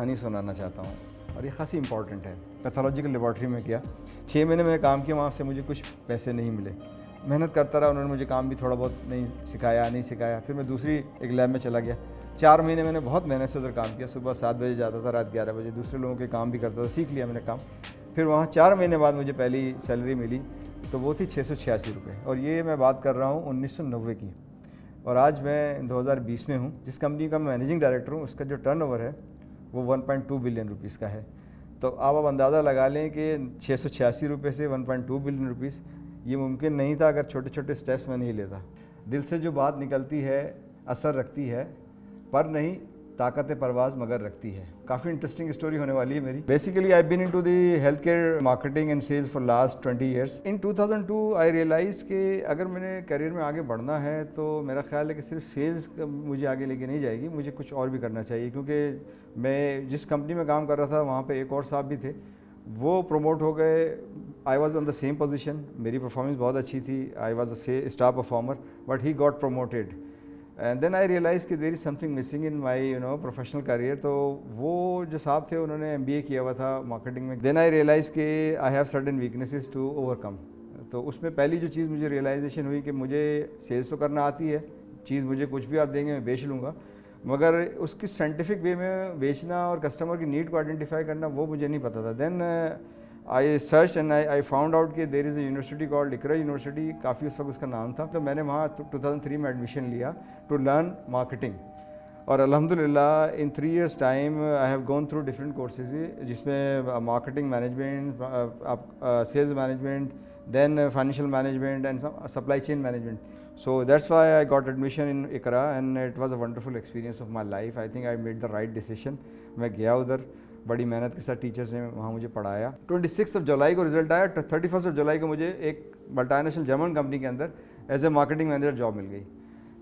कहानी सुनाना चाहता हूँ और ये खासी इंपॉर्टेंट है। पैथोलॉजिकल लेबॉर्ट्री में किया, 6 महीने मैंने काम किया, वहाँ से मुझे कुछ पैसे नहीं मिले। मेहनत करता रहा, उन्होंने मुझे काम भी थोड़ा बहुत नहीं सिखाया। फिर मैं दूसरी एक लैब में चला गया। 4 महीने मैंने बहुत मेहनत से उधर काम किया। सुबह 7 बजे जाता था, रात 11 बजे, दूसरे लोगों के काम भी करता था, सीख लिया मैंने काम। फिर वहाँ 4 महीने बाद मुझे पहली सैलरी मिली, तो वो थी 686 रुपये, और ये मैं बात कर रहा हूँ 1990 की। और आज मैं 2020 में हूँ। जिस कंपनी का मैं मैनेजिंग डायरेक्टर हूँ, उसका जो टर्नओवर है वो 1.2 बिलियन रुपीज़ का है। तो आप अंदाज़ा लगा लें कि 686 रुपये से 1.2 बिलियन रुपीज़, ये मुमकिन नहीं था अगर छोटे छोटे स्टेप्स मैं नहीं लेता। दिल से जो बात निकलती है असर रखती है, पर नहीं ताकत परवाज़ मगर रखती है। काफ़ी इंटरेस्टिंग स्टोरी होने वाली है मेरी। Basically I been into the health care marketing and sales for last 20 years. In 2002 I realise कि अगर मैंने करियर में आगे बढ़ना है तो मेरा ख्याल है कि सिर्फ सेल्स मुझे आगे लेके नहीं जाएगी, मुझे कुछ और भी करना चाहिए। क्योंकि मैं जिस कंपनी में काम कर रहा था वहाँ पर एक और साहब भी थे, वो प्रमोट हो गए। I was on the same position, मेरी परफॉर्मेंस बहुत अच्छी थी, I was a star performer, but he got promoted. And then I realise कि there is something missing in my professional career. तो वो जो साहब थे उन्होंने MBA किया हुआ था मार्केटिंग में। देन आई रियलाइज़ कि I have certain weaknesses to overcome. तो उसमें पहली जो चीज़ मुझे रियलाइजेशन हुई कि मुझे सेल्स तो करना आती है, चीज़ मुझे कुछ भी आप देंगे मैं बेच लूँगा, मगर उसकी साइंटिफिक वे में बेचना और कस्टमर की नीड को आइडेंटिफाई करना वो मुझे नहीं पता था। Then I search and I found out कि there is a university called Iqra university, काफ़ी उस वक्त उसका नाम था। तो मैंने वहाँ 2003 में एडमिशन लिया टू लर्न मार्केटिंग। और अल्हम्दुलिल्लाह in 3 years time I have gone through different courses, जिसमें marketing management, sales management, then financial management and supply chain management. So that's why I got admission in ICRA and it was a wonderful experience of my life. I think I made the right decision. मैं गया उधर, बड़ी मेहनत के साथ teachers ने वहाँ मुझे पढ़ाया। 26 जुलाई को रिजल्ट आया, 31 जुलाई को मुझे एक मल्टीनेशनल जर्मन कंपनी के अंदर as a marketing manager job मिल गई।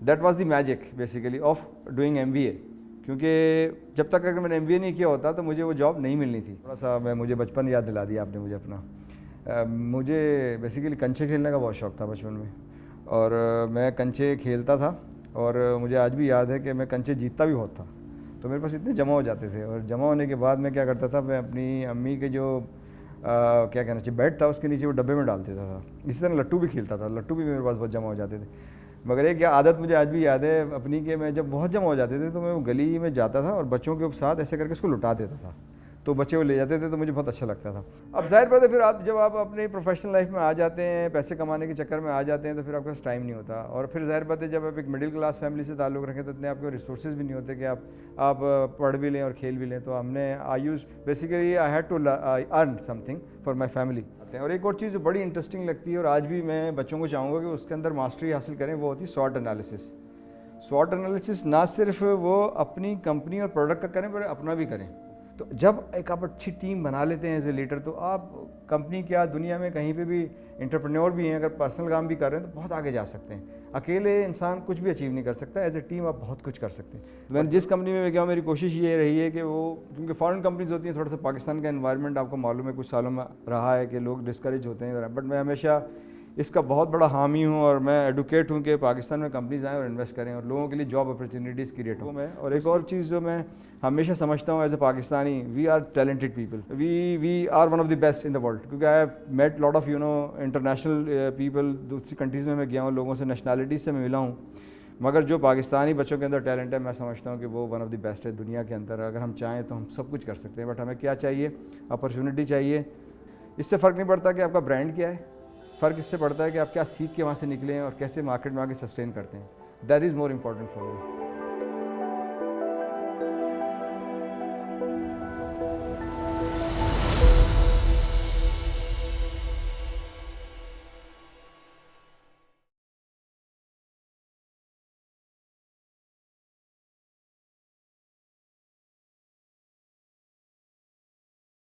That was the magic basically of doing MBA, क्योंकि जब तक अगर मैंने MBA नहीं किया होता तो मुझे वो जॉब नहीं मिलनी थी। थोड़ा सा मुझे बचपन याद दिला दिया आपने मुझे अपना। मुझे बेसिकली कंचे खेलने का बहुत शौक़ था बचपन में, और मैं कंचे खेलता था, और मुझे आज भी याद है कि मैं कंचे जीतता भी बहुत था। तो मेरे पास इतने जमा हो जाते थे, और जमा होने के बाद मैं क्या करता था, मैं अपनी अम्मी के जो क्या कहना चाहिए बेड था उसके नीचे वो डब्बे में डाल देता था। इसी तरह लट्टू भी खेलता था, लट्टू भी मेरे पास बहुत जमा हो जाते थे। मगर एक आदत मुझे आज भी याद है अपनी, कि मैं जब बहुत जमा हो जाते थे तो मैं वो गली में जाता था और बच्चों के साथ ऐसे करके उसको लुटा देता था, तो बच्चे वो ले जाते थे, तो मुझे बहुत अच्छा लगता था। अब जाहिर बात है फिर जब आप अपने प्रोफेशनल लाइफ में आ जाते हैं, पैसे कमाने के चक्कर में आ जाते हैं, तो फिर आपके पास टाइम नहीं होता। और फिर जाहिर बात है जब आप एक मिडिल क्लास फैमिली से ताल्लुक़ रखें तो इतने आपके रिसोर्सेज भी नहीं होते कि आप पढ़ भी लें और खेल भी लें। तो हमने I use basically I had to earn something for my family. और एक और चीज़ जो बड़ी इंटरेस्टिंग लगती है और आज भी मैं बच्चों को चाहूँगा कि उसके अंदर मास्टरी हासिल करें, वो होती है स्वॉट एनालिसिस। स्वॉट एनालिसिस ना सिर्फ वो अपनी कंपनी और प्रोडक्ट का करें, पर अपना भी करें। तो जब एक आप अच्छी टीम बना लेते हैं एज ए लीडर, तो आप कंपनी क्या दुनिया में कहीं पे भी एंटरप्रेन्योर भी हैं, अगर पर्सनल काम भी कर रहे हैं तो बहुत आगे जा सकते हैं। अकेले इंसान कुछ भी अचीव नहीं कर सकता, एज ए टीम आप बहुत कुछ कर सकते हैं। मैंने जिस कंपनी में गया, मेरी कोशिश ये रही है कि वो, क्योंकि फॉरेन कंपनीज होती हैं, थोड़ा सा पाकिस्तान का एनवायरनमेंट आपको मालूम है कुछ सालों में रहा है कि लोग डिस्करेज होते हैं, बट मैं हमेशा इसका बहुत बड़ा हामी हूँ और मैं एडवोकेट हूँ कि पाकिस्तान में कंपनीज आएँ और इन्वेस्ट करें और लोगों के लिए जॉब अपॉर्चुनिटीज़ क्रिएट हो। मैं और एक और चीज़ जो मैं हमेशा समझता हूँ as a Pakistani, we are talented people, we are one of the best in the world. क्योंकि I have met lot of international people, दूसरी कंट्रीज़ में मैं गया हूँ, लोगों से नेशनैलिटीज़ से मैं मिला हूँ, मगर जो पाकिस्तानी बच्चों के अंदर टैलेंट है, मैं समझता हूँ कि वो वन ऑफ द बेस्ट है दुनिया के अंदर। अगर हम चाहें तो हम सब कुछ कर सकते हैं, बट हमें क्या चाहिए? अपॉर्चुनिटी चाहिए। इससे फ़र्क नहीं पड़ता कि आपका ब्रांड क्या है, फ़र्क इससे पड़ता है कि आप क्या सीख के वहाँ से निकले हैं और कैसे मार्केट में आके सस्टेन करते हैं। That is more important for me.